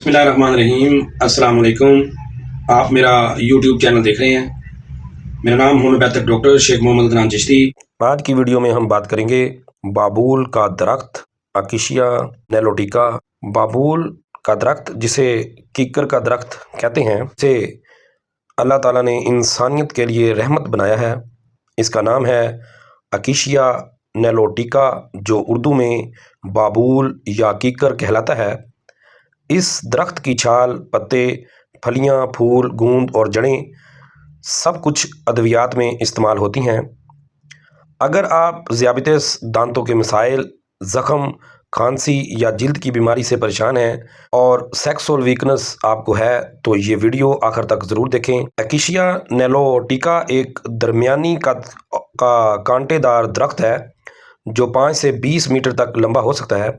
बिस्मिल्लाहिर्रहमानिर्रहीम। अस्सलाम वालेकुम। आप मेरा यूट्यूब चैनल देख रहे हैं। मेरा नाम होम्योपैथिक डॉक्टर शेख मोहम्मद अदनान चिश्ती। आज की वीडियो में हम बात करेंगे बाबूल का दरख्त, अकेशिया निलोटिका। बाबूल का दरख्त, जिसे कीकर का दरख्त कहते हैं, इसे अल्लाह ताला ने इंसानियत के लिए रहमत बनाया है। इसका नाम है अकेशिया निलोटिका, जो उर्दू में बाबूल या कीकर कहलाता है। इस दरख्त की छाल, पत्ते, फलियां, फूल, गूंद और जड़ें सब कुछ अद्वियात में इस्तेमाल होती हैं। अगर आप ज़ियाबितिस, दांतों के मसाइल, ज़ख़म, खांसी या जिल्द की बीमारी से परेशान हैं और सेक्सुअल वीकनेस आपको है, तो ये वीडियो आखिर तक ज़रूर देखें। अकेशिया निलोटिका एक दरमियानी कद का कांटेदार दरख्त है जो 5 से 20 मीटर तक लंबा हो सकता है।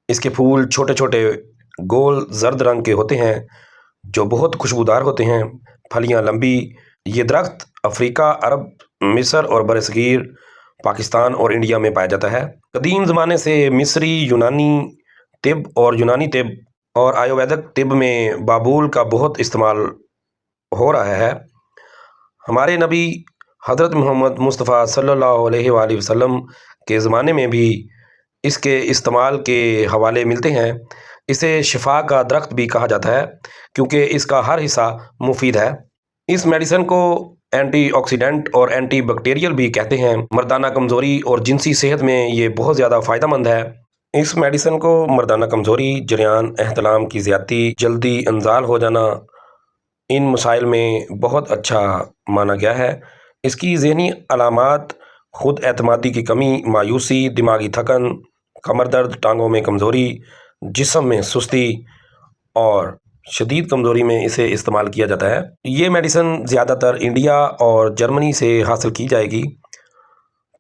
इसके फूल छोटे छोटे गोल जर्द रंग के होते हैं जो बहुत खुशबूदार होते हैं। फलियां लंबी। ये दरख्त अफ्रीका, अरब, मिस्र और बरसगीर, पाकिस्तान और इंडिया में पाया जाता है। कदीम ज़माने से मिस्री, यूनानी तिब और आयुर्वेदिक तिब में बाबूल का बहुत इस्तेमाल हो रहा है। हमारे नबी हज़रत मोहम्मद मुस्तफ़ा सल्लल्लाहु अलैहि वसल्लम के ज़माने में भी इसके इस्तेमाल के हवाले मिलते हैं। इसे शिफा का दरख्त भी कहा जाता है क्योंकि इसका हर हिस्सा मुफीद है। इस मेडिसिन को एंटीऑक्सीडेंट और एंटी बैक्टीरियल भी कहते हैं। मर्दाना कमज़ोरी और जिनसी सेहत में ये बहुत ज़्यादा फ़ायदेमंद है। इस मेडिसिन को मर्दाना कमज़ोरी, जरियान, एहतलाम की ज़्यादती, जल्दी इंजाल हो जाना, इन मसाइल में बहुत अच्छा माना गया है। इसकी ज़हनी अलामात खुद एतमादी की कमी, मायूसी, दिमागी थकन, कमर दर्द, टांगों में कमज़ोरी, जिस्म में सुस्ती और शदीद कमज़ोरी में इसे इस्तेमाल किया जाता है। ये मेडिसिन ज़्यादातर इंडिया और जर्मनी से हासिल की जाएगी।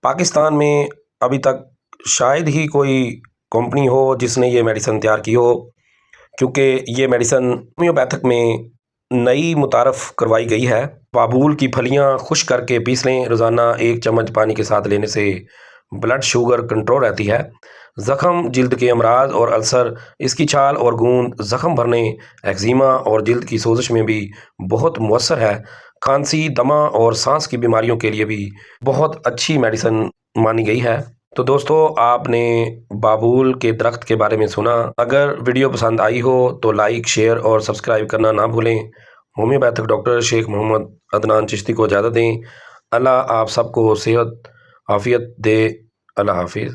पाकिस्तान में अभी तक शायद ही कोई कंपनी हो जिसने ये मेडिसिन तैयार की हो, क्योंकि ये मेडिसिन होम्योपैथिक में नई मुतारफ़ करवाई गई है। बाबूल की फलियां खुश्क करके पीस लें। रोज़ाना 1 चम्मच पानी के साथ लेने से ब्लड शुगर कंट्रोल रहती है। ज़ख़म, जिल्द के अमराज और अल्सर, इसकी छाल और गूंद ज़ख़म भरने, एक्जिमा और जिल्द की सोजिश में भी बहुत मुअस्सर है। खांसी, दमा और सांस की बीमारियों के लिए भी बहुत अच्छी मेडिसिन मानी गई है। तो दोस्तों, आपने बाबूल के दरख्त के बारे में सुना। अगर वीडियो पसंद आई हो तो लाइक, शेयर और सब्सक्राइब करना ना भूलें। होम्योपैथिक डॉक्टर शेख मोहम्मद अदनान चिश्ती को इजाज़त दें। अल्लाह आप सबको सेहत आफ़ियत दे। अल्लाह हाफिज़।